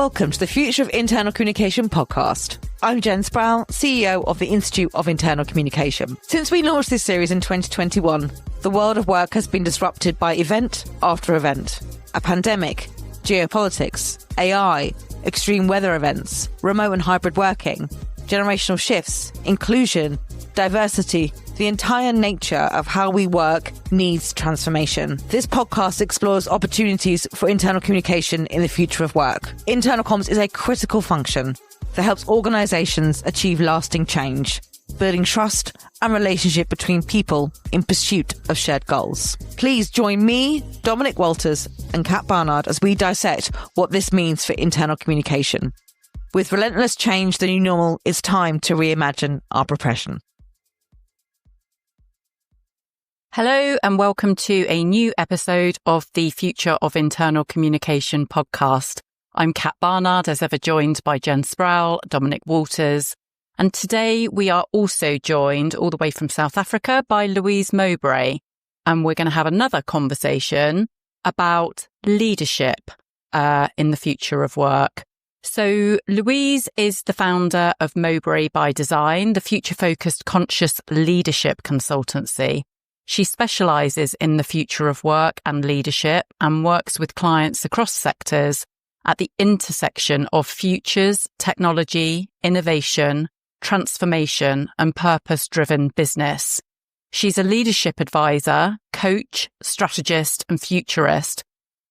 Welcome to the Future of Internal Communication podcast. I'm Jen Sproul, CEO of the Institute of Internal Communication. Since we launched this series in 2021, the world of work has been disrupted by event after event. A pandemic, geopolitics, AI, extreme weather events, remote and hybrid working, generational shifts, inclusion, diversity. The entire nature of how we work needs transformation. This podcast explores opportunities for internal communication in the future of work. Internal comms is a critical function that helps organisations achieve lasting change, building trust and relationship between people in pursuit of shared goals. Please join me, Dominic Walters, and Kat Barnard as we dissect what this means for internal communication. With relentless change the new normal, it's time to reimagine our profession. Hello and welcome to a new episode of the Future of Internal Communication podcast. I'm Kat Barnard, as ever joined by Jen Sproul, Dominic Walters. And today we are also joined all the way from South Africa by Louise Mowbray. And we're going to have another conversation about leadership in the future of work. So Louise is the founder of Mowbray by Design, the future-focused conscious leadership consultancy. She specialises in the future of work and leadership and works with clients across sectors at the intersection of futures, technology, innovation, transformation and purpose-driven business. She's a leadership advisor, coach, strategist and futurist,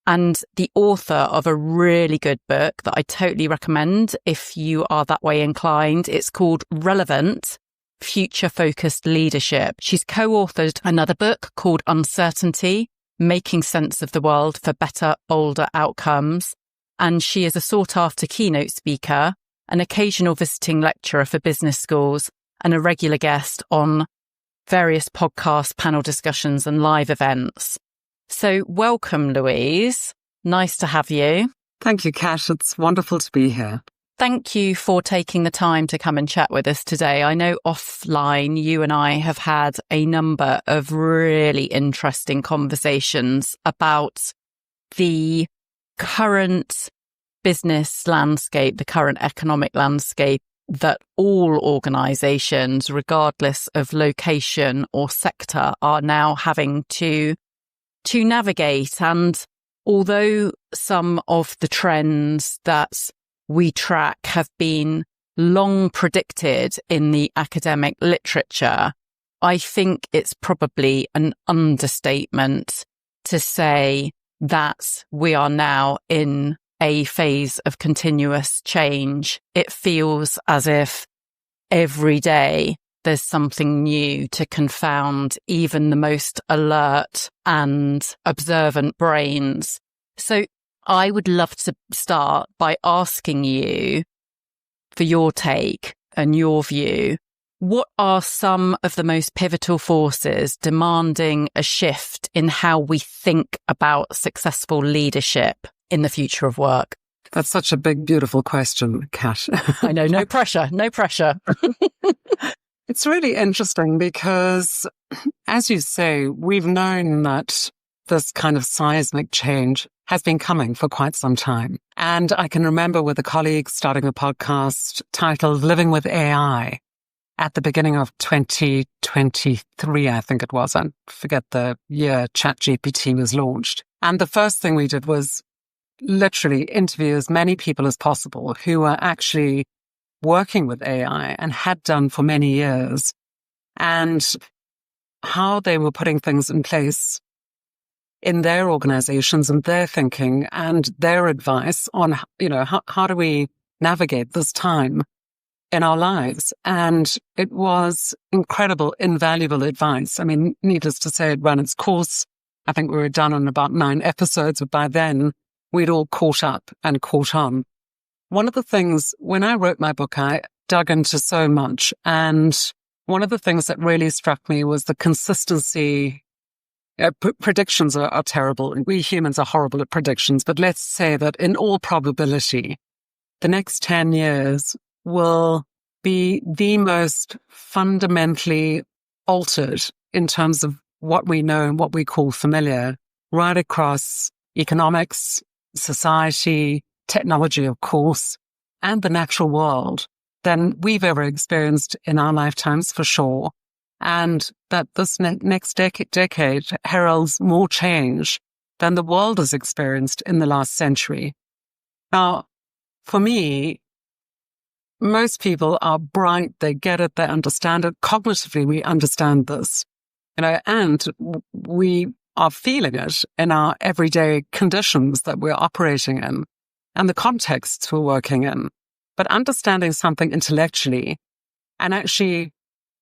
and the author of a really good book that I totally recommend if you are that way inclined. It's called Relevant, Future-Focused Leadership. She's co-authored another book called Uncertainty, Making Sense of the World for Better, Bolder Outcomes. And she is a sought-after keynote speaker, an occasional visiting lecturer for business schools, and a regular guest on various podcasts, panel discussions, and live events. So welcome, Louise. Nice to have you. Thank you, Kat. It's wonderful to be here. Thank you for taking the time to come and chat with us today. I know offline you and I have had a number of really interesting conversations about the current business landscape, the current economic landscape that all organisations, regardless of location or sector, are now having to navigate. And although some of the trends that we track have been long predicted in the academic literature, I think it's probably an understatement to say that we are now in a phase of continuous change. It feels as if every day there's something new to confound even the most alert and observant brains. So I would love to start by asking you for your take and your view. What are some of the most pivotal forces demanding a shift in how we think about successful leadership in the future of work? That's such a big, beautiful question, Kat. I know, no pressure, no pressure. It's really interesting because, as you say, we've known that this kind of seismic change has been coming for quite some time. And I can remember with a colleague starting a podcast titled Living with AI at the beginning of 2023, I think it was. I forget the year ChatGPT was launched. And the first thing we did was literally interview as many people as possible who were actually working with AI and had done for many years, and how they were putting things in place in their organizations and their thinking and their advice on, how do we navigate this time in our lives. And it was incredible, invaluable advice. I mean, needless to say, it ran its course. I think we were done on about 9 episodes, but by then we'd all caught up and caught on. One of the things, when I wrote my book, I dug into so much. And one of the things that really struck me was the consistency. Predictions are terrible. We humans are horrible at predictions, but let's say that in all probability, the next 10 years will be the most fundamentally altered in terms of what we know and what we call familiar, right across economics, society, technology, of course, and the natural world than we've ever experienced in our lifetimes, for sure. And that this next decade heralds more change than the world has experienced in the last century. Now, for me, most people are bright, they get it, they understand it. Cognitively, we understand this, and we are feeling it in our everyday conditions that we're operating in and the contexts we're working in. But understanding something intellectually and actually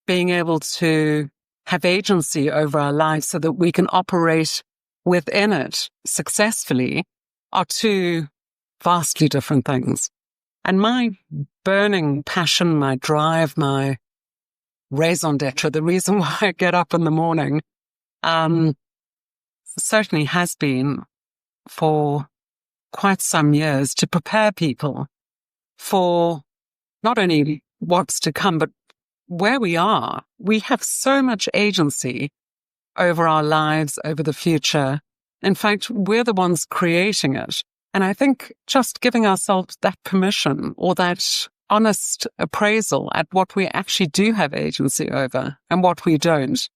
being able to have agency over our lives so that we can operate within it successfully are two vastly different things. And my burning passion, my drive, my raison d'etre, the reason why I get up in the morning, certainly has been for quite some years to prepare people for not only what's to come, but where we are. We have so much agency over our lives, over the future. In fact, we're the ones creating it. And I think just giving ourselves that permission or that honest appraisal at what we actually do have agency over and what we don't,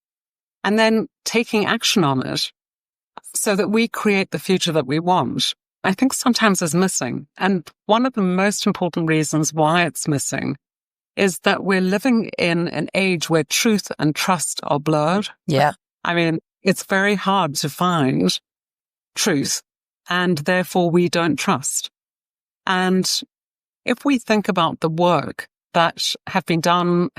and then taking action on it so that we create the future that we want, I think sometimes is missing. And one of the most important reasons why it's missing is that we're living in an age where truth and trust are blurred. Yeah. I mean, it's very hard to find truth, and therefore we don't trust. And if we think about the work that has been done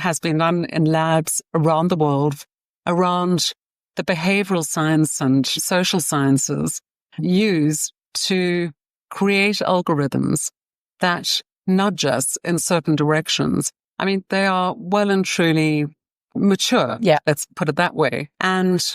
in labs around the world, around the behavioral science and social sciences used to create algorithms that nudge us in certain directions, I mean, they are well and truly mature. Yeah. Let's put it that way. And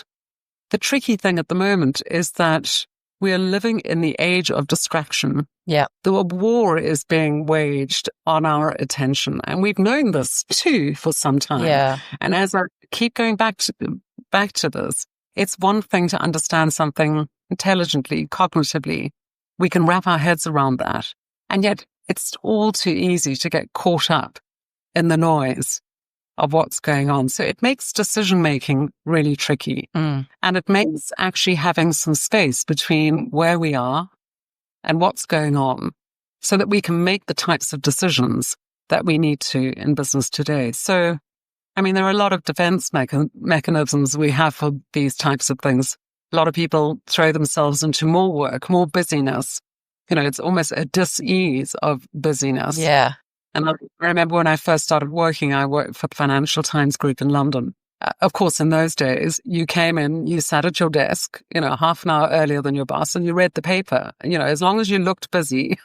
the tricky thing at the moment is that we are living in the age of distraction. Yeah. The war is being waged on our attention. And we've known this too for some time. Yeah. And as I keep going back to this, it's one thing to understand something intelligently, cognitively. We can wrap our heads around that. And yet it's all too easy to get caught up in the noise of what's going on. So it makes decision-making really tricky. And it makes actually having some space between where we are and what's going on so that we can make the types of decisions that we need to in business today. So, I mean, there are a lot of defense mechanisms we have for these types of things. A lot of people throw themselves into more work, more busyness. It's almost a dis-ease of busyness. Yeah. And I remember when I first started working, I worked for the Financial Times Group in London. Of course, in those days, you came in, you sat at your desk, half an hour earlier than your boss, and you read the paper. As long as you looked busy,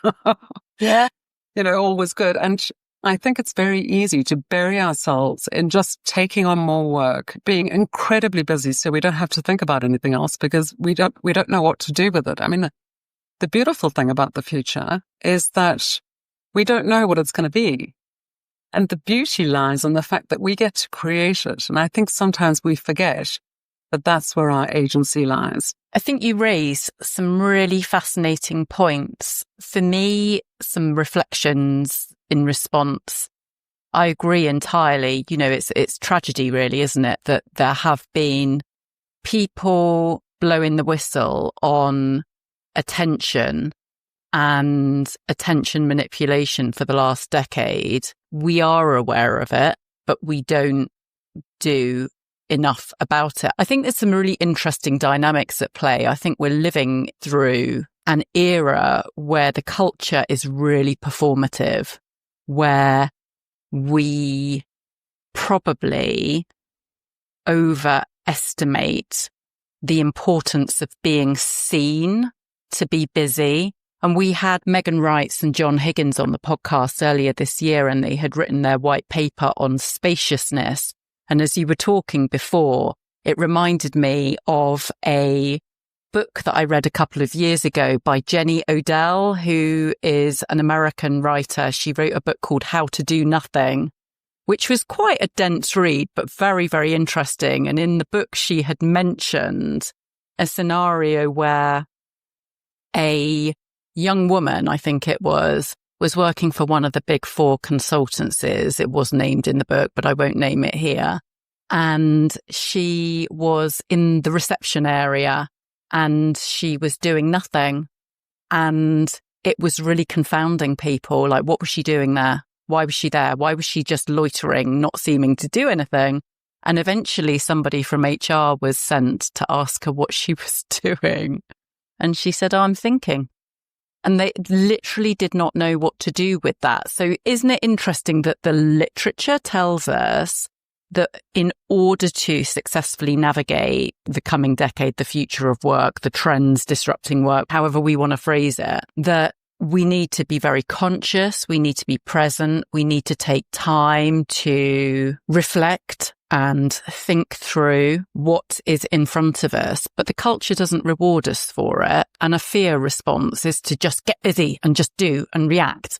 yeah, all was good. And I think it's very easy to bury ourselves in just taking on more work, being incredibly busy, so we don't have to think about anything else because we don't know what to do with it. I mean, the beautiful thing about the future is that we don't know what it's going to be. And the beauty lies in the fact that we get to create it. And I think sometimes we forget that that's where our agency lies. I think you raise some really fascinating points. For me, some reflections in response. I agree entirely. It's tragedy really, isn't it? That there have been people blowing the whistle on attention and attention manipulation for the last decade. We are aware of it, but we don't do enough about it. I think there's some really interesting dynamics at play. I think we're living through an era where the culture is really performative, where we probably overestimate the importance of being seen to be busy. And we had Megan Wrights and John Higgins on the podcast earlier this year, and they had written their white paper on spaciousness. And as you were talking before, it reminded me of a book that I read a couple of years ago by Jenny Odell, who is an American writer. She wrote a book called How to Do Nothing, which was quite a dense read, but very, very interesting. And in the book, she had mentioned a scenario where a young woman, I think it was working for one of the big four consultancies. It was named in the book, but I won't name it here. And she was in the reception area and she was doing nothing. And it was really confounding people. Like, what was she doing there? Why was she there? Why was she just loitering, not seeming to do anything? And eventually somebody from HR was sent to ask her what she was doing. And she said, I'm thinking. And they literally did not know what to do with that. So isn't it interesting that the literature tells us that in order to successfully navigate the coming decade, the future of work, the trends disrupting work, however we want to phrase it, that we need to be very conscious, we need to be present, we need to take time to reflect and think through what is in front of us. But the culture doesn't reward us for it. And a fear response is to just get busy and just do and react.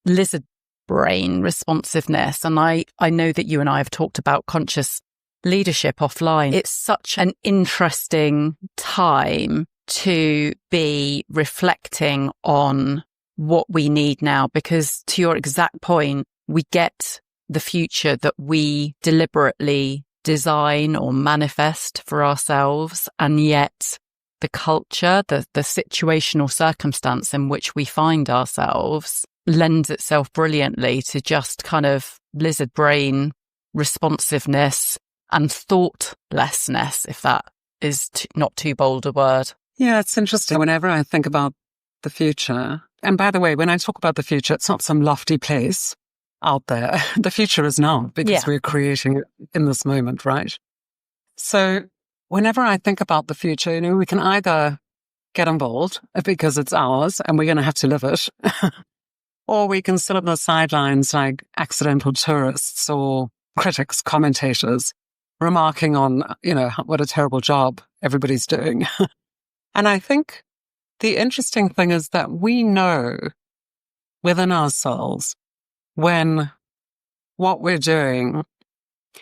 Lizard brain responsiveness. And I know that you and I have talked about conscious leadership offline. It's such an interesting time to be reflecting on what we need now, because to your exact point, we get the future that we deliberately design or manifest for ourselves. And yet the culture, the situational circumstance in which we find ourselves lends itself brilliantly to just kind of lizard brain responsiveness and thoughtlessness, if that is not too bold a word. Yeah, it's interesting. Whenever I think about the future, and by the way, when I talk about the future, it's not some lofty place out there. The future is now, because we're creating it in this moment, right? So whenever I think about the future, we can either get involved because it's ours and we're going to have to live it, or we can sit on the sidelines like accidental tourists or critics, commentators, remarking on, what a terrible job everybody's doing. And I think the interesting thing is that we know within ourselves when what we're doing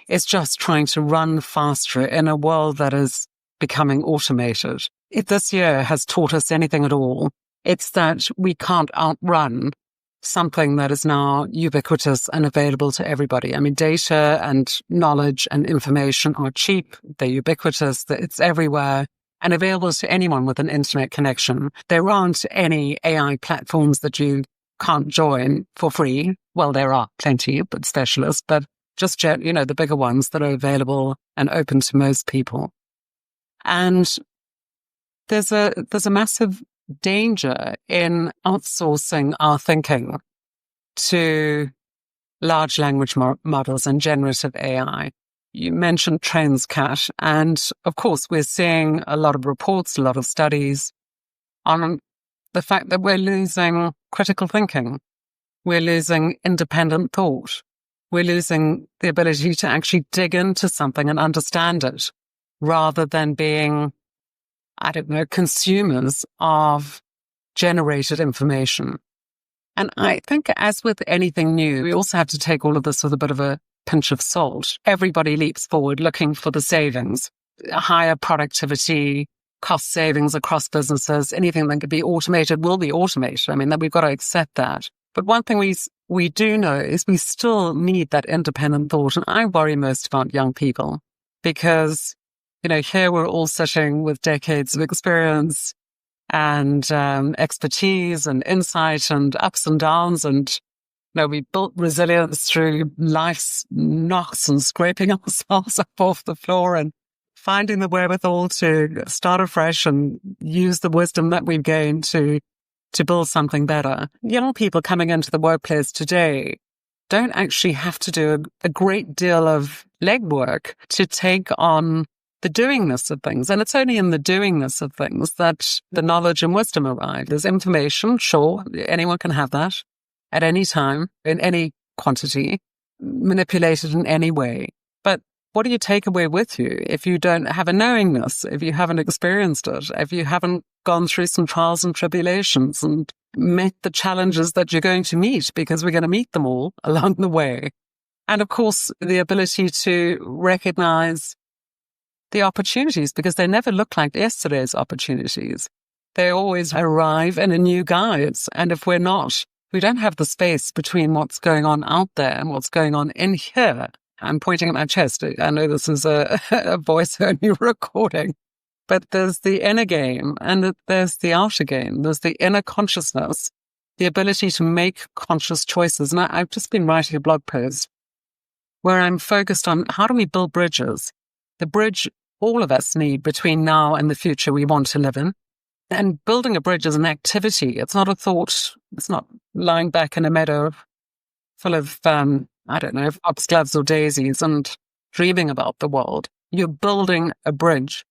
is just trying to run faster in a world that is becoming automated. If this year has taught us anything at all, it's that we can't outrun something that is now ubiquitous and available to everybody. I mean, data and knowledge and information are cheap, they're ubiquitous, it's everywhere and available to anyone with an internet connection. There aren't any AI platforms that you can't join for free. Well, there are plenty, but specialists, but just, the bigger ones that are available and open to most people. And there's a massive danger in outsourcing our thinking to large language models and generative AI. You mentioned trends, Kat, and of course we're seeing a lot of reports, a lot of studies on the fact that we're losing critical thinking. We're losing independent thought. We're losing the ability to actually dig into something and understand it rather than being, consumers of generated information. And I think as with anything new, we also have to take all of this with a bit of a pinch of salt. Everybody leaps forward looking for the savings, higher productivity, cost savings across businesses. Anything that could be automated will be automated. I mean, that we've got to accept that. But one thing we do know is we still need that independent thought. And I worry most about young people because, here we're all sitting with decades of experience and expertise and insight and ups and downs. And, we built resilience through life's knocks and scraping ourselves up off the floor and finding the wherewithal to start afresh and use the wisdom that we've gained to build something better. Young people coming into the workplace today don't actually have to do a great deal of legwork to take on the doingness of things. And it's only in the doingness of things that the knowledge and wisdom arrive. There's information, sure, anyone can have that at any time, in any quantity, manipulated in any way. But what do you take away with you if you don't have a knowingness, if you haven't experienced it, if you haven't gone through some trials and tribulations and met the challenges that you're going to meet, because we're going to meet them all along the way. And of course, the ability to recognize the opportunities, because they never look like yesterday's opportunities. they always arrive in a new guise. And if we don't have the space between what's going on out there and what's going on in here. I'm pointing at my chest. I know this is a voice-only recording, but there's the inner game and there's the outer game. There's the inner consciousness, the ability to make conscious choices. And I've just been writing a blog post where I'm focused on how do we build bridges? The bridge all of us need between now and the future we want to live in. And building a bridge is an activity. It's not a thought. It's not lying back in a meadow full of, foxgloves or daisies and dreaming about the world. You're building a bridge.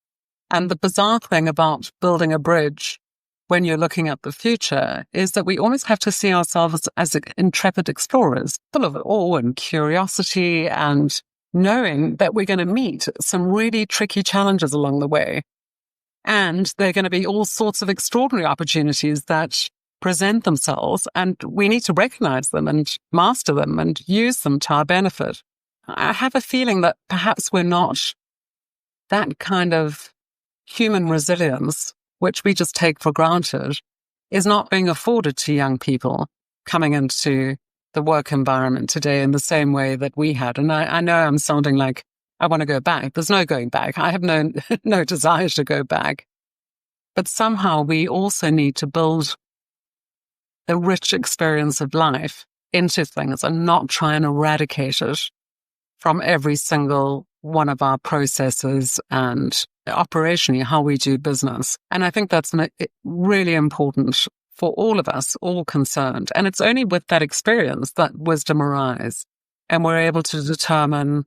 And the bizarre thing about building a bridge when you're looking at the future is that we almost have to see ourselves as intrepid explorers, full of awe and curiosity and knowing that we're going to meet some really tricky challenges along the way. And there are going to be all sorts of extraordinary opportunities that present themselves, and we need to recognize them and master them and use them to our benefit. I have a feeling that perhaps we're not that kind of human resilience, which we just take for granted, is not being afforded to young people coming into the work environment today in the same way that we had. And I know I'm sounding like I want to go back. There's no going back. I have no desire to go back. But somehow we also need to build the rich experience of life into things and not try and eradicate it from every single one of our processes and operationally how we do business. And I think that's really important for all of us, all concerned. And it's only with that experience that wisdom arises and we're able to determine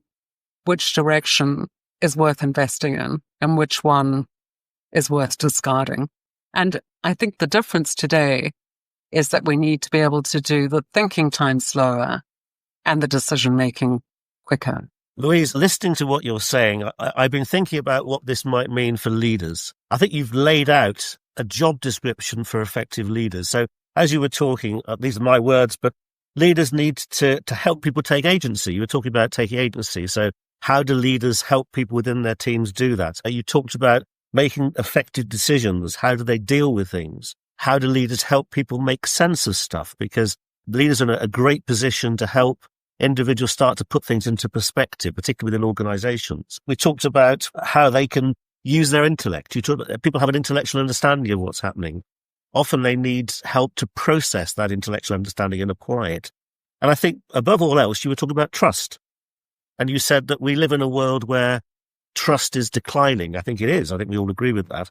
which direction is worth investing in and which one is worth discarding. And I think the difference today is that we need to be able to do the thinking time slower and the decision-making quicker. Louise, listening to what you're saying, I've been thinking about what this might mean for leaders. I think you've laid out a job description for effective leaders. So as you were talking, these are my words, but leaders need to help people take agency. You were talking about taking agency. So how do leaders help people within their teams do that? You talked about making effective decisions. How do they deal with things? How do leaders help people make sense of stuff? Because leaders are in a great position to help individuals start to put things into perspective, particularly within organizations. We talked about how they can use their intellect. People have an intellectual understanding of what's happening. Often they need help to process that intellectual understanding and apply it. And I think above all else, you were talking about trust. And you said that we live in a world where trust is declining. I think it is. I think we all agree with that.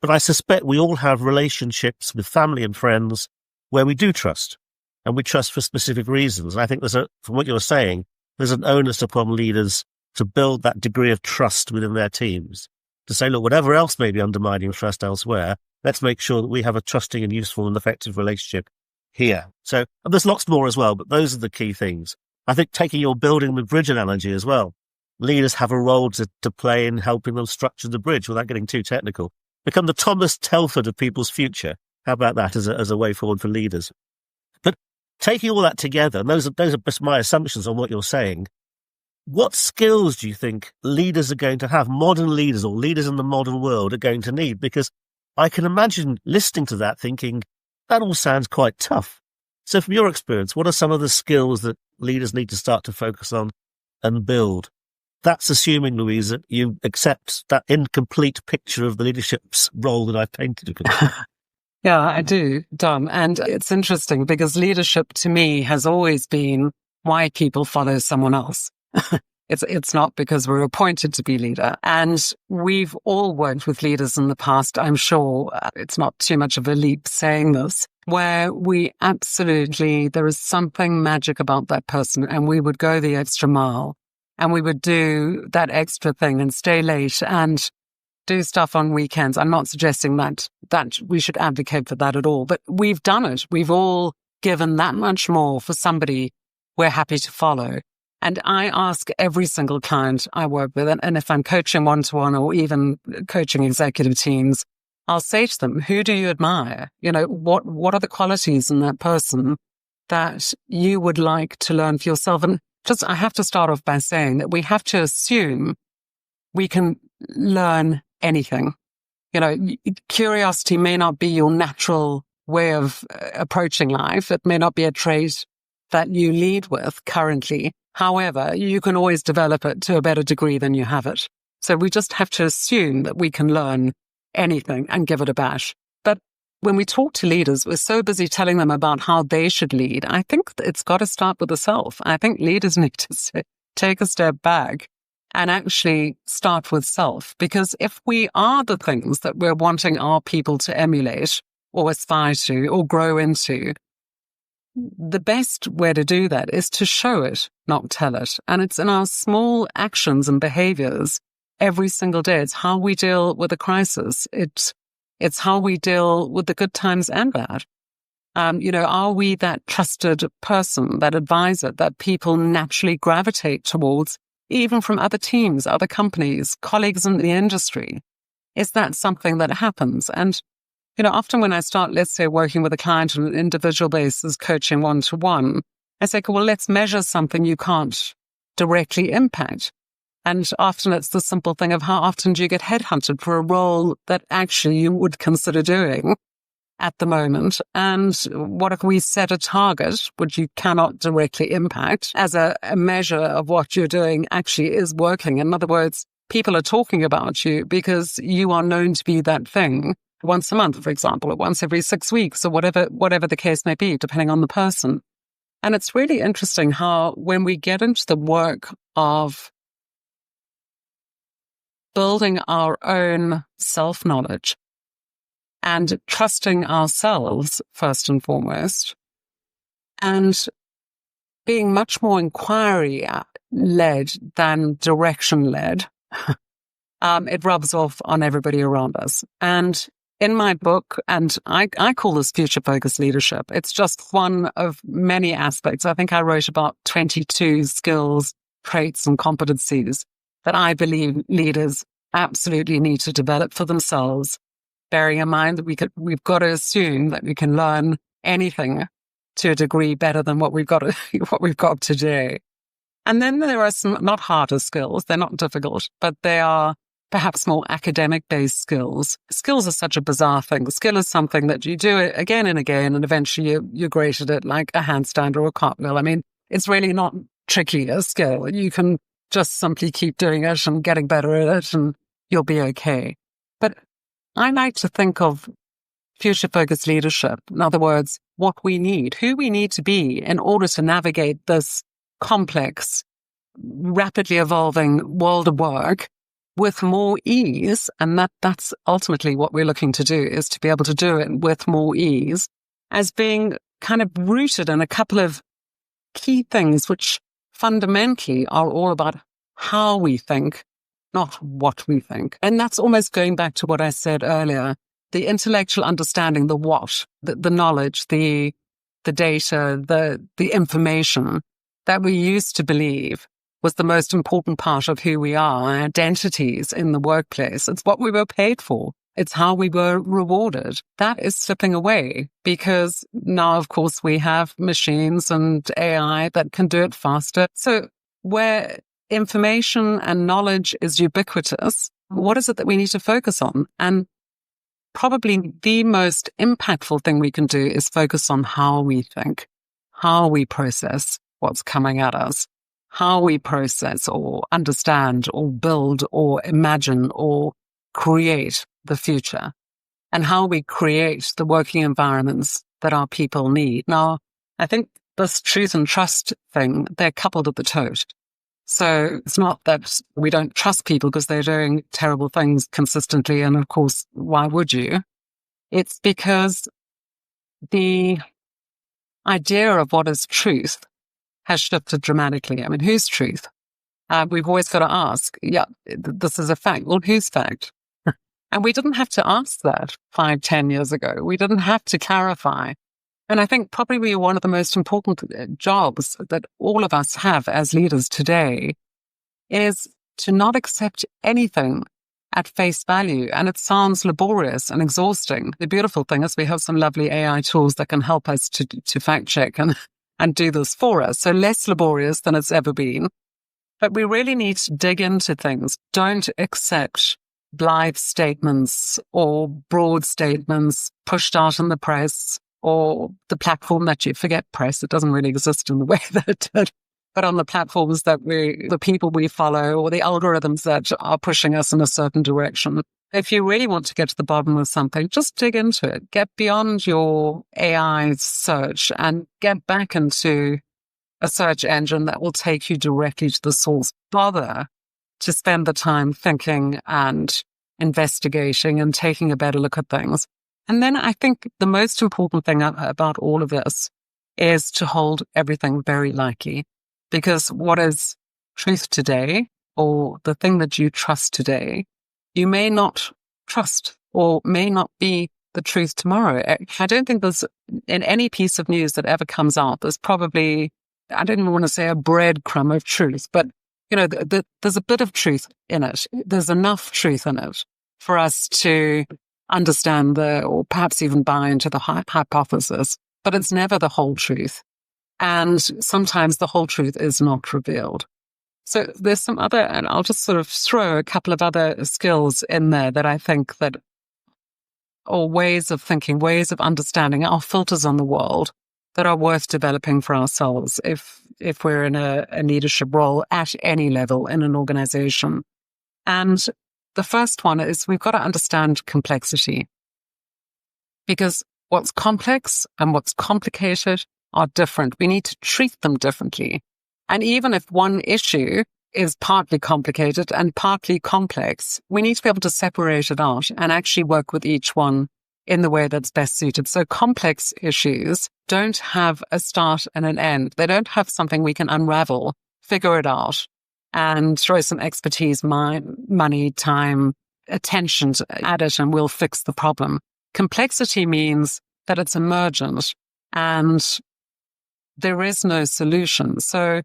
But I suspect we all have relationships with family and friends where we do trust, and we trust for specific reasons. And I think from what you're saying, there's an onus upon leaders to build that degree of trust within their teams, to say, look, whatever else may be undermining trust elsewhere, let's make sure that we have a trusting and useful and effective relationship here. So and there's lots more as well, but those are the key things. I think taking your building the bridge analogy as well, leaders have a role to play in helping them structure the bridge without getting too technical. Become the Thomas Telford of people's future. How about that as a way forward for leaders? But taking all that together, and those are just my assumptions on what you're saying, what skills do you think leaders are going to have, modern leaders or leaders in the modern world are going to need? Because I can imagine listening to that thinking, that all sounds quite tough. So from your experience, what are some of the skills that leaders need to start to focus on and build? That's assuming, Louise, that you accept that incomplete picture of the leadership's role that I've painted. Yeah, I do, Dom. And it's interesting because leadership to me has always been why people follow someone else. It's not because we're appointed to be leader. And we've all worked with leaders in the past. I'm sure it's not too much of a leap saying this, where there is something magic about that person and we would go the extra mile. And we would do that extra thing and stay late and do stuff on weekends. I'm not suggesting that we should advocate for that at all, but we've done it. We've all given that much more for somebody we're happy to follow. And I ask every single client I work with, and if I'm coaching one-to-one or even coaching executive teams, I'll say to them, who do you admire? What are the qualities in that person that you would like to learn for yourself? And I have to start off by saying that we have to assume we can learn anything. Curiosity may not be your natural way of approaching life. It may not be a trait that you lead with currently. However, you can always develop it to a better degree than you have it. So we just have to assume that we can learn anything and give it a bash. But when we talk to leaders, we're so busy telling them about how they should lead. I think it's got to start with the self. I think leaders need to take a step back and actually start with self. Because if we are the things that we're wanting our people to emulate or aspire to or grow into, the best way to do that is to show it, not tell it. And it's in our small actions and behaviors every single day. It's how we deal with a crisis. It's how we deal with the good times and bad. Are we that trusted person, that advisor that people naturally gravitate towards, even from other teams, other companies, colleagues in the industry? Is that something that happens? And often when I start, let's say, working with a client on an individual basis, coaching one-to-one, I say, well, let's measure something you can't directly impact. And often it's the simple thing of how often do you get headhunted for a role that actually you would consider doing at the moment? And what if we set a target, which you cannot directly impact, as a measure of what you're doing actually is working? In other words, people are talking about you because you are known to be that thing once a month, for example, or once every 6 weeks, or whatever the case may be, depending on the person. And it's really interesting how when we get into the work of building our own self-knowledge and trusting ourselves first and foremost, and being much more inquiry-led than direction-led, it rubs off on everybody around us. And in my book, and I call this future-focused leadership, it's just one of many aspects. I think I wrote about 22 skills, traits, and competencies that I believe leaders absolutely need to develop for themselves, bearing in mind that we've got to assume that we can learn anything to a degree better than what we've got today. And then there are some not harder skills. They're not difficult, but they are perhaps more academic-based skills. Skills are such a bizarre thing. Skill is something that you do it again and again, and eventually you're great at it, like a handstand or a cartwheel. I mean, it's really not tricky a skill. You can just simply keep doing it and getting better at it, and you'll be okay. But I like to think of future-focused leadership, in other words, what we need, who we need to be in order to navigate this complex, rapidly evolving world of work with more ease. And that's ultimately what we're looking to do, is to be able to do it with more ease, as being kind of rooted in a couple of key things, which fundamentally are all about how we think, not what we think. And that's almost going back to what I said earlier, the intellectual understanding, the what, the knowledge, the data, the information that we used to believe was the most important part of who we are, our identities in the workplace. It's what we were paid for. It's how we were rewarded. That is slipping away because now, of course, we have machines and AI that can do it faster. So where information and knowledge is ubiquitous, what is it that we need to focus on? And probably the most impactful thing we can do is focus on how we think, how we process what's coming at us, how we process or understand or build or imagine or create the future, and how we create the working environments that our people need. Now, I think this truth and trust thing, they're coupled at the toast. So it's not that we don't trust people because they're doing terrible things consistently. And of course, why would you? It's because the idea of what is truth has shifted dramatically. I mean, whose truth? We've always got to ask, this is a fact. Well, whose fact? And we didn't have to ask that 5-10 years ago. We didn't have to clarify. And I think probably one of the most important jobs that all of us have as leaders today is to not accept anything at face value. And it sounds laborious and exhausting. The beautiful thing is we have some lovely AI tools that can help us to fact check and do this for us. So less laborious than it's ever been. But we really need to dig into things. Don't accept blithe statements or broad statements pushed out in the press, or the platform that you forget press. It doesn't really exist in the way that it did. But on the platforms that the people we follow, or the algorithms that are pushing us in a certain direction. If you really want to get to the bottom of something, just dig into it. Get beyond your AI search and get back into a search engine that will take you directly to the source. Bother to spend the time thinking and investigating and taking a better look at things. And then I think the most important thing about all of this is to hold everything very lightly, because what is truth today, or the thing that you trust today, you may not trust or may not be the truth tomorrow. I don't think there's, in any piece of news that ever comes out, there's probably, I don't even want to say a breadcrumb of truth, but there's a bit of truth in it. There's enough truth in it for us to understand or perhaps even buy into the hypothesis, but it's never the whole truth. And sometimes the whole truth is not revealed. So there's some other, and I'll just sort of throw a couple of other skills in there that I think that, or ways of thinking, ways of understanding our filters on the world that are worth developing for ourselves if we're in a leadership role at any level in an organization. And the first one is we've got to understand complexity, because what's complex and what's complicated are different. We need to treat them differently. And even if one issue is partly complicated and partly complex, we need to be able to separate it out and actually work with each one in the way that's best suited. So complex issues don't have a start and an end. They don't have something we can unravel, figure it out, and throw some expertise, money, time, attention at it, and we'll fix the problem. Complexity means that it's emergent and there is no solution. So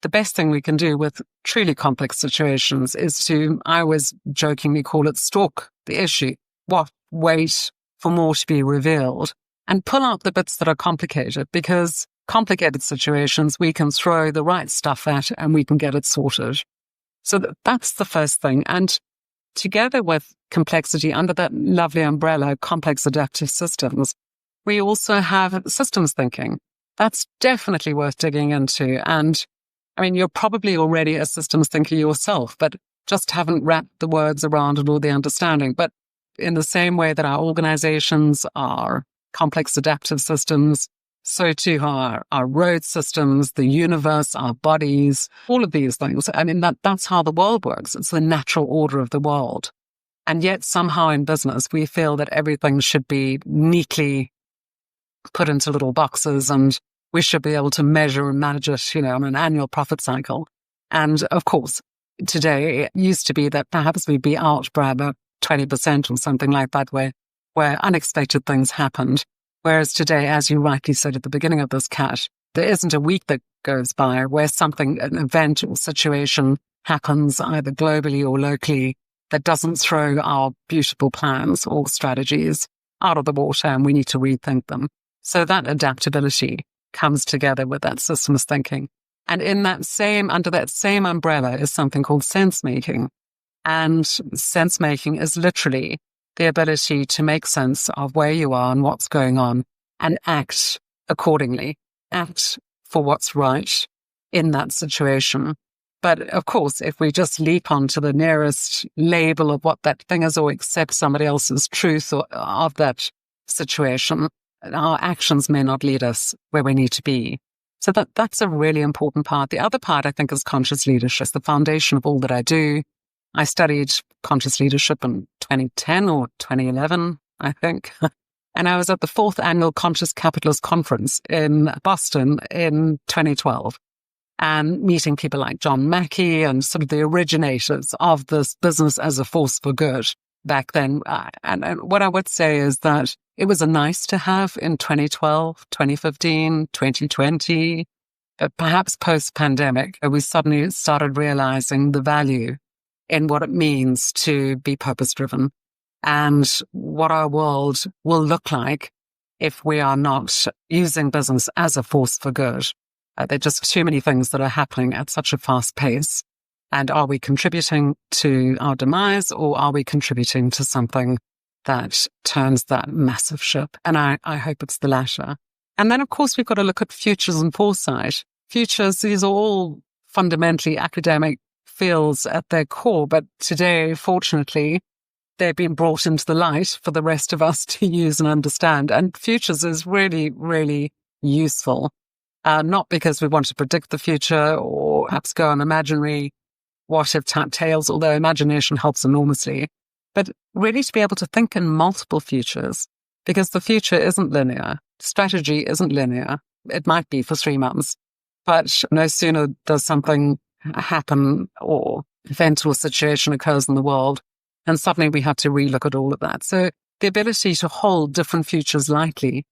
the best thing we can do with truly complex situations is to, I always jokingly call it, stalk the issue. Wait for more to be revealed and pull out the bits that are complicated, because complicated situations we can throw the right stuff at and we can get it sorted. So that's the first thing. And together with complexity, under that lovely umbrella, complex adaptive systems, we also have systems thinking. That's definitely worth digging into. And I mean, you're probably already a systems thinker yourself, but just haven't wrapped the words around it or the understanding. But in the same way that our organizations are complex adaptive systems, so too are our road systems, the universe, our bodies, all of these things. I mean, that's how the world works. It's the natural order of the world. And yet somehow in business, we feel that everything should be neatly put into little boxes and we should be able to measure and manage it, on an annual profit cycle. And of course, today it used to be that perhaps we'd be out by about 20% or something like that, where unexpected things happened. Whereas today, as you rightly said at the beginning of this, Kat, there isn't a week that goes by where an event or situation happens either globally or locally that doesn't throw our beautiful plans or strategies out of the water, and we need to rethink them. So that adaptability comes together with that systems thinking. And under that same umbrella is something called sense making. And sense making is literally the ability to make sense of where you are and what's going on and act accordingly, act for what's right in that situation. But of course, if we just leap onto the nearest label of what that thing is or accept somebody else's truth of that situation, our actions may not lead us where we need to be. So that's a really important part. The other part, I think, is conscious leadership. It's the foundation of all that I do. I studied conscious leadership in 2010 or 2011, I think. And I was at the 4th annual Conscious Capitalist Conference in Boston in 2012 and meeting people like John Mackey and sort of the originators of this business as a force for good back then. And what I would say is that it was a nice to have in 2012, 2015, 2020, but perhaps post-pandemic, we suddenly started realizing the value in what it means to be purpose-driven and what our world will look like if we are not using business as a force for good. There are just too many things that are happening at such a fast pace. And are we contributing to our demise, or are we contributing to something that turns that massive ship? And I hope it's the latter. And then, of course, we've got to look at futures and foresight. Futures, these are all fundamentally academic fields at their core, but today, fortunately, they've been brought into the light for the rest of us to use and understand. And futures is really, really useful, not because we want to predict the future or perhaps go on imaginary what-if type tales, although imagination helps enormously, but really to be able to think in multiple futures, because the future isn't linear. Strategy isn't linear. It might be for 3 months, but no sooner does something happen or event or situation occurs in the world, and suddenly we have to relook at all of that. So the ability to hold different futures lightly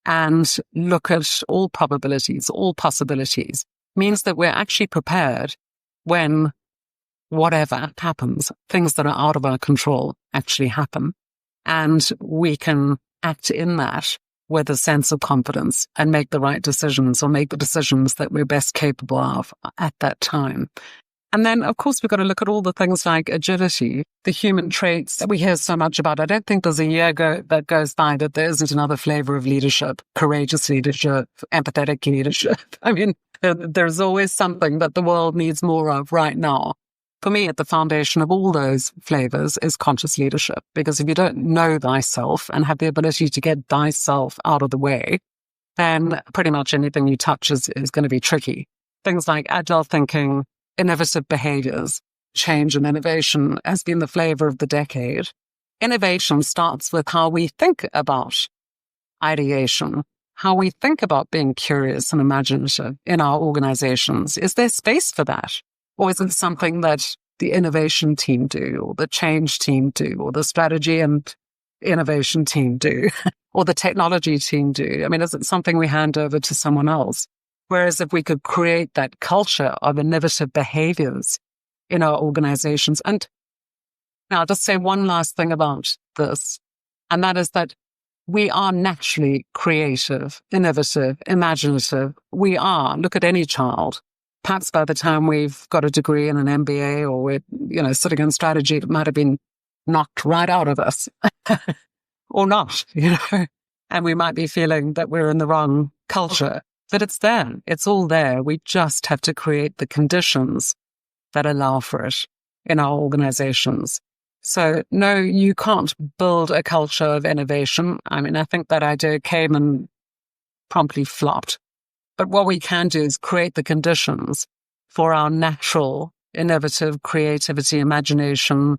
and look at all probabilities, all possibilities, means that we're actually prepared when whatever happens, things that are out of our control actually happen. And we can act in that with a sense of confidence and make the right decisions, or make the decisions that we're best capable of at that time. And then, of course, we've got to look at all the things like agility, the human traits that we hear so much about. I don't think there's a year that goes by that there isn't another flavor of leadership: courageous leadership, empathetic leadership. I mean, there's always something that the world needs more of right now. For me, at the foundation of all those flavors is conscious leadership, because if you don't know thyself and have the ability to get thyself out of the way, then pretty much anything you touch is going to be tricky. Things like agile thinking, innovative behaviors, change and innovation has been the flavor of the decade. Innovation starts with how we think about ideation, how we think about being curious and imaginative in our organizations. Is there space for that? Or is it something that the innovation team do, or the change team do, or the strategy and innovation team do, or the technology team do? I mean, is it something we hand over to someone else? Whereas if we could create that culture of innovative behaviors in our organizations. And now I'll just say one last thing about this, and that is that we are naturally creative, innovative, imaginative. We are. Look at any child. Perhaps by the time we've got a degree in an MBA, or we're, sitting in strategy, it might have been knocked right out of us or not, and we might be feeling that we're in the wrong culture, but it's there. It's all there. We just have to create the conditions that allow for it in our organizations. So no, you can't build a culture of innovation. I mean, I think that idea came and promptly flopped. But what we can do is create the conditions for our natural, innovative creativity, imagination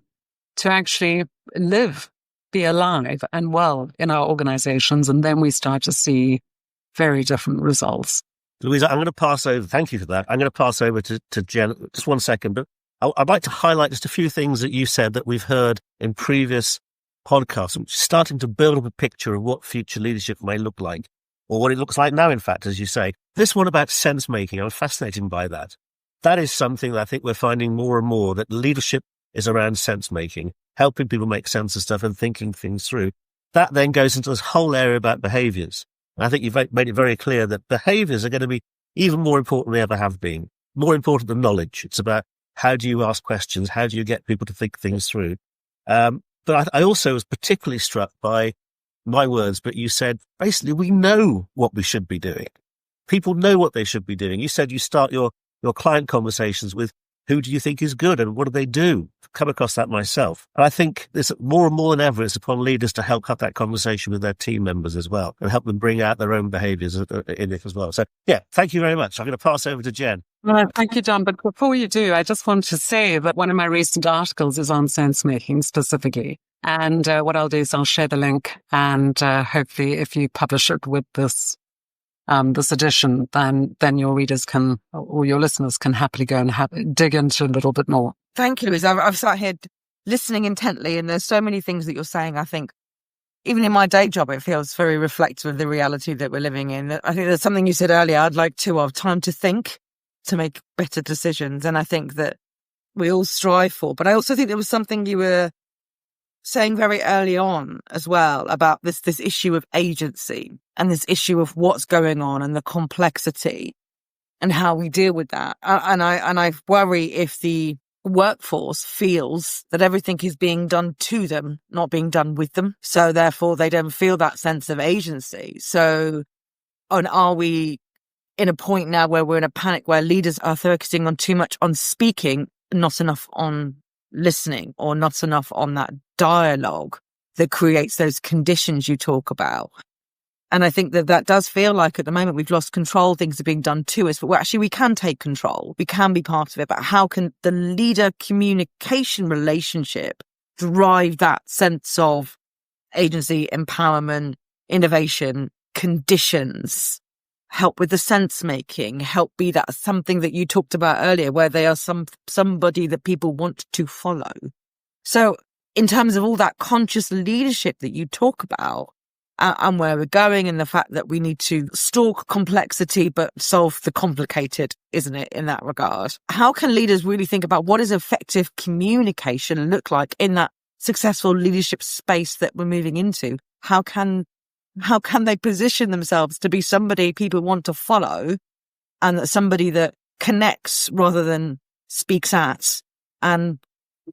to actually live, be alive and well in our organizations. And then we start to see very different results. Louise, I'm going to pass over. Thank you for that. I'm going to pass over to Jen. Just 1 second, but I'd like to highlight just a few things that you said that we've heard in previous podcasts, which is starting to build up a picture of what future leadership may look like, or what it looks like now, in fact, as you say. This one about sense making, I'm fascinated by that. That is something that I think we're finding more and more, that leadership is around sense making, helping people make sense of stuff and thinking things through. That then goes into this whole area about behaviors. And I think you've made it very clear that behaviors are going to be even more important than they ever have been, more important than knowledge. It's about how do you ask questions? How do you get people to think things through? But I also was particularly struck by my words, but you said, basically, we know what we should be doing. People know what they should be doing. You said you start your client conversations with, who do you think is good and what do they do? I've come across that myself. And I think there's more and more than ever, it's upon leaders to help have that conversation with their team members as well, and help them bring out their own behaviours in it as well. So, yeah, thank you very much. I'm going to pass over to Jen. Well, thank you, John. But before you do, I just want to say that one of my recent articles is on sense making specifically. And what I'll do is I'll share the link, and hopefully if you publish it with this edition, then your readers can, or your listeners can happily go and dig into a little bit more. Thank you, Louise. I've sat here listening intently, and there's so many things that you're saying. I think even in my day job, it feels very reflective of the reality that we're living in. I think there's something you said earlier, I'd like to have time to think, to make better decisions. And I think that we all strive for. But I also think there was something you were saying very early on as well about this issue of agency and this issue of what's going on and the complexity. and how we deal with that. And I worry if the workforce feels that everything is being done to them, not being done with them. So therefore they don't feel that sense of agency. So, and are we in a point now where we're in a panic where leaders are focusing on too much on speaking, not enough on listening, or not enough on that dialogue that creates those conditions you talk about? And I think that does feel like at the moment we've lost control. Things are being done to us, but we can take control. We can be part of it. But how can the leader communication relationship drive that sense of agency, empowerment, innovation, conditions, help with the sense making, help be that something that you talked about earlier, where they are somebody that people want to follow? So in terms of all that conscious leadership that you talk about, and where we're going, and the fact that we need to stalk complexity but solve the complicated, isn't it, in that regard? How can leaders really think about what does effective communication look like in that successful leadership space that we're moving into? How can they position themselves to be somebody people want to follow, and somebody that connects rather than speaks at, and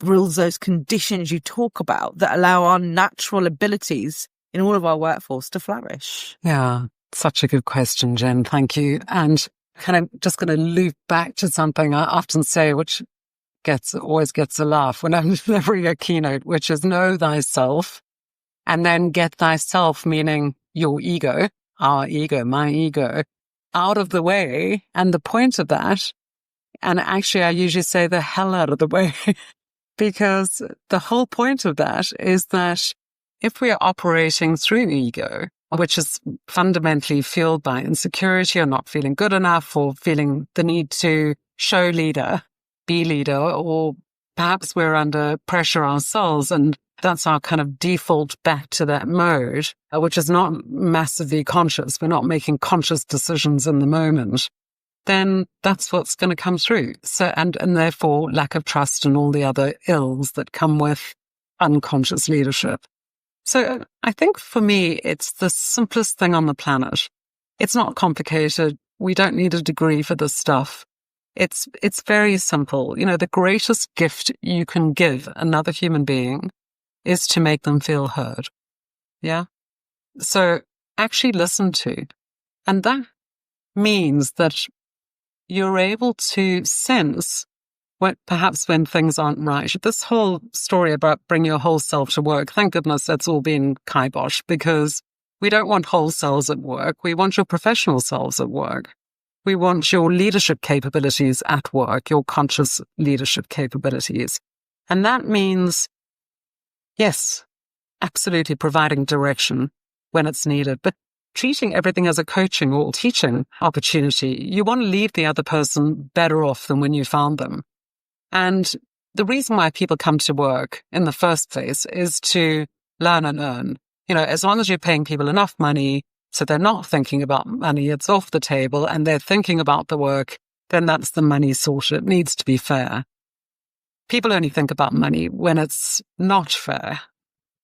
builds those conditions you talk about that allow our natural abilities in all of our workforce to flourish? Yeah, such a good question, Jen. Thank you. And kind of just going to loop back to something I often say, which always gets a laugh when I'm delivering a keynote, which is know thyself, and then get thyself, meaning your ego, our ego, my ego, out of the way. And the point of that, and actually I usually say the hell out of the way, because the whole point of that is that if we are operating through ego, which is fundamentally fueled by insecurity or not feeling good enough or feeling the need to show leader, be leader, or perhaps we're under pressure ourselves, and that's our kind of default back to that mode, which is not massively conscious. We're not making conscious decisions in the moment. Then that's what's going to come through. So, and therefore lack of trust and all the other ills that come with unconscious leadership. So I think for me, it's the simplest thing on the planet. It's not complicated. We don't need a degree for this stuff. It's very simple. You know, the greatest gift you can give another human being is to make them feel heard. Yeah. So actually listen to. And that means that you're able to sense perhaps when things aren't right. This whole story about bring your whole self to work, thank goodness that's all been kibosh, because we don't want whole selves at work. We want your professional selves at work. We want your leadership capabilities at work, your conscious leadership capabilities. And that means, yes, absolutely providing direction when it's needed, but treating everything as a coaching or teaching opportunity. You want to leave the other person better off than when you found them. And the reason why people come to work in the first place is to learn and earn. You know, as long as you're paying people enough money so they're not thinking about money, it's off the table, and they're thinking about the work, then that's the money sorted. It needs to be fair. People only think about money when it's not fair.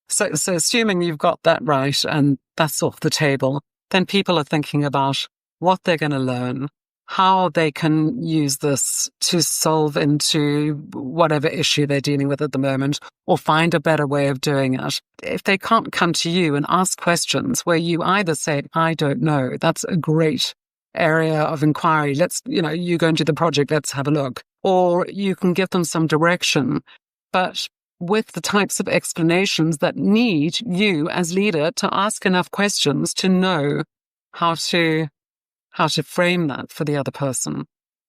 So assuming you've got that right and that's off the table, then people are thinking about what they're going to learn, how they can use this to solve into whatever issue they're dealing with at the moment, or find a better way of doing it. If they can't come to you and ask questions where you either say, I don't know, that's a great area of inquiry. You go and do the project, let's have a look. Or you can give them some direction, but with the types of explanations that need you as leader to ask enough questions to know how to frame that for the other person.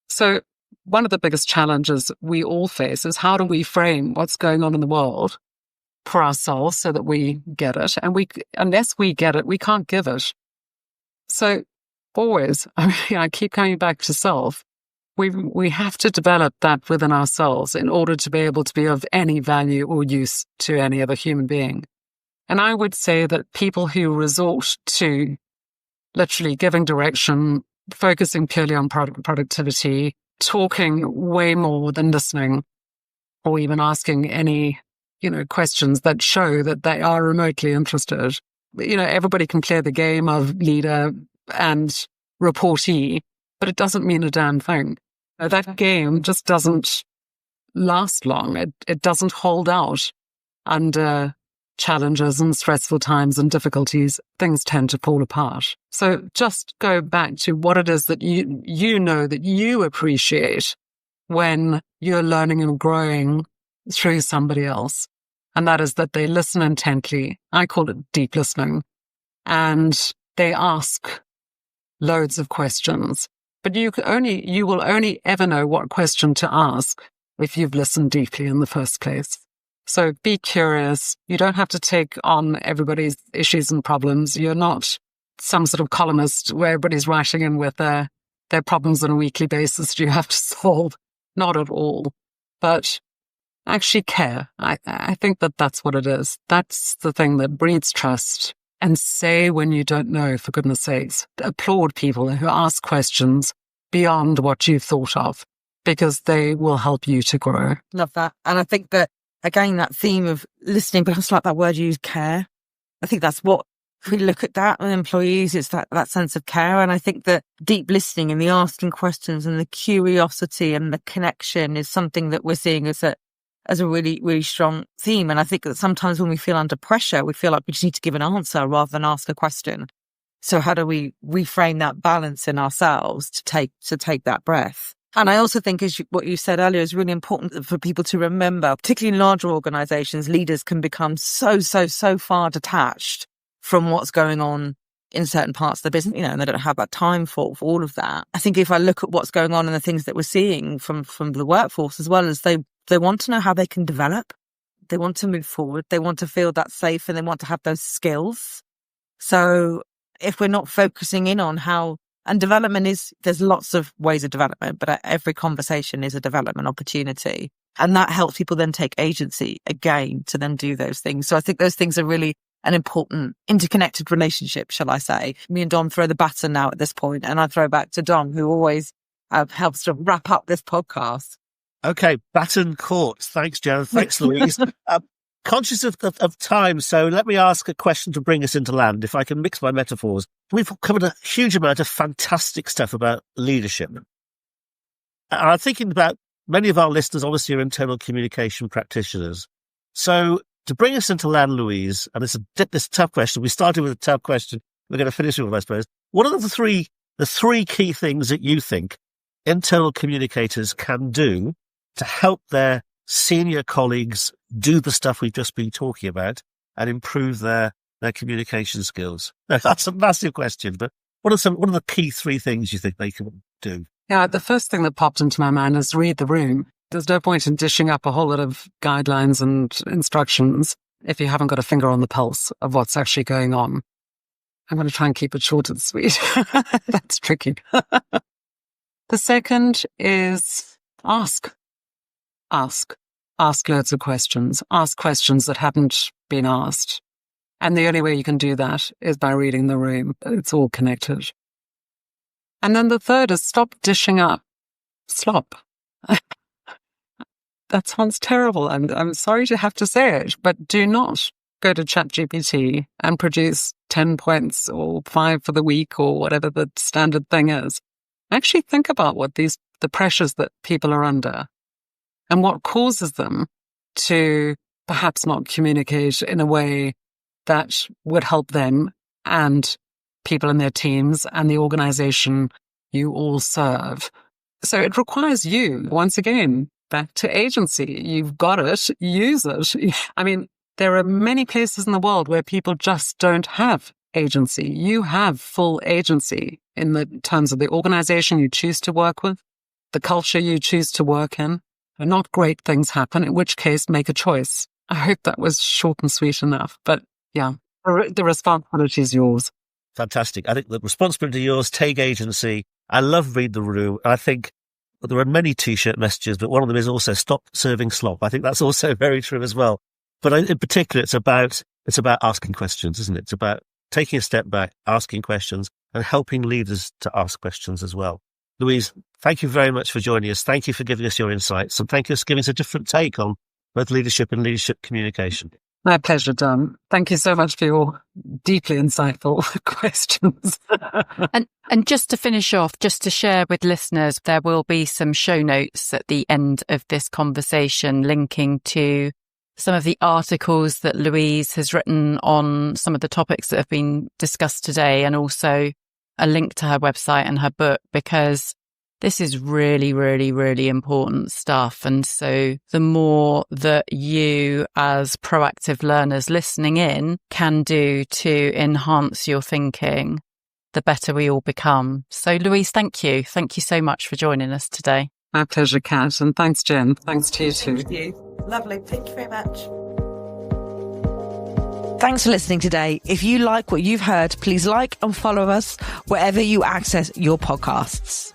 So one of the biggest challenges we all face is how do we frame what's going on in the world for ourselves so that we get it? And unless we get it, we can't give it. So always, I keep coming back to self. We have to develop that within ourselves in order to be able to be of any value or use to any other human being. And I would say that people who resort to literally giving direction, focusing purely on productivity, talking way more than listening, or even asking any, questions that show that they are remotely interested. Everybody can play the game of leader and reportee, but it doesn't mean a damn thing. That game just doesn't last long. It doesn't hold out under challenges and stressful times and difficulties. Things tend to fall apart. So just go back to what it is that you know that you appreciate when you're learning and growing through somebody else. And that is that they listen intently. I call it deep listening. And they ask loads of questions. But you will only ever know what question to ask if you've listened deeply in the first place. So be curious. You don't have to take on everybody's issues and problems. You're not some sort of columnist where everybody's writing in with their problems on a weekly basis that you have to solve. Not at all. But actually care. I think that's what it is. That's the thing that breeds trust. And say when you don't know, for goodness sakes. Applaud people who ask questions beyond what you've thought of, because they will help you to grow. Love that. And I think that, again, that theme of listening, but I just like that word you use, care. I think that's what, if we look at that with employees, it's that sense of care. And I think that deep listening and the asking questions and the curiosity and the connection is something that we're seeing as a really, really strong theme. And I think that sometimes when we feel under pressure, we feel like we just need to give an answer rather than ask a question. So how do we reframe that balance in ourselves to take that breath? And I also think, what you said earlier is really important for people to remember, particularly in larger organizations, leaders can become so far detached from what's going on in certain parts of the business, and they don't have that time for all of that. I think if I look at what's going on and the things that we're seeing from the workforce, as well as they want to know how they can develop, they want to move forward, they want to feel that safe, and they want to have those skills. So if we're not focusing in on how, and development there's lots of ways of development, but every conversation is a development opportunity. And that helps people then take agency again to then do those things. So I think those things are really an important interconnected relationship, shall I say. Me and Dom throw the baton now at this point, and I throw back to Dom, who always helps to wrap up this podcast. Okay, baton caught. Thanks, Jen. Thanks, Louise. Conscious of time, so let me ask a question to bring us into land, if I can mix my metaphors. We've covered a huge amount of fantastic stuff about leadership. And I'm thinking about many of our listeners obviously are internal communication practitioners. So to bring us into land, Louise, and it's this tough question. We started with a tough question. We're going to finish with, I suppose. What are the three key things that you think internal communicators can do to help their senior colleagues do the stuff we've just been talking about and improve their communication skills? Now, that's a massive question, but what are the key three things you think they can do? Yeah, the first thing that popped into my mind is read the room. There's no point in dishing up a whole lot of guidelines and instructions if you haven't got a finger on the pulse of what's actually going on. I'm going to try and keep it short and sweet. That's tricky. The second is ask loads of questions. Ask questions that haven't been asked. And the only way you can do that is by reading the room. It's all connected. And then the third is stop dishing up slop. That sounds terrible. I'm sorry to have to say it, but do not go to ChatGPT and produce 10 points or 5 for the week or whatever the standard thing is. Actually think about what the pressures that people are under and what causes them to perhaps not communicate in a way that would help them and people in their teams and the organization you all serve. So it requires you, once again, back to agency. You've got it, use it. I mean, there are many places in the world where people just don't have agency. You have full agency in the terms of the organization you choose to work with, the culture you choose to work in. And not great things happen, in which case make a choice. I hope that was short and sweet enough. But yeah, the responsibility is yours. Fantastic. I think the responsibility is yours, take agency. I love read the room. I think there are many T-shirt messages, but one of them is also stop serving slop. I think that's also very true as well. But in particular, it's about asking questions, isn't it? It's about taking a step back, asking questions, and helping leaders to ask questions as well. Louise, thank you very much for joining us. Thank you for giving us your insights, and thank you for giving us a different take on both leadership and leadership communication. My pleasure, Dom. Thank you so much for your deeply insightful questions. And just to finish off, just to share with listeners, there will be some show notes at the end of this conversation linking to some of the articles that Louise has written on some of the topics that have been discussed today, and also a link to her website and her book, because this is really, really, really important stuff. And so the more that you as proactive learners listening in can do to enhance your thinking, the better we all become. So Louise, thank you. Thank you so much for joining us today. My pleasure, Kat. And thanks, Jen. Thanks to you too. Thank you. Lovely. Thank you very much. Thanks for listening today. If you like what you've heard, please like and follow us wherever you access your podcasts.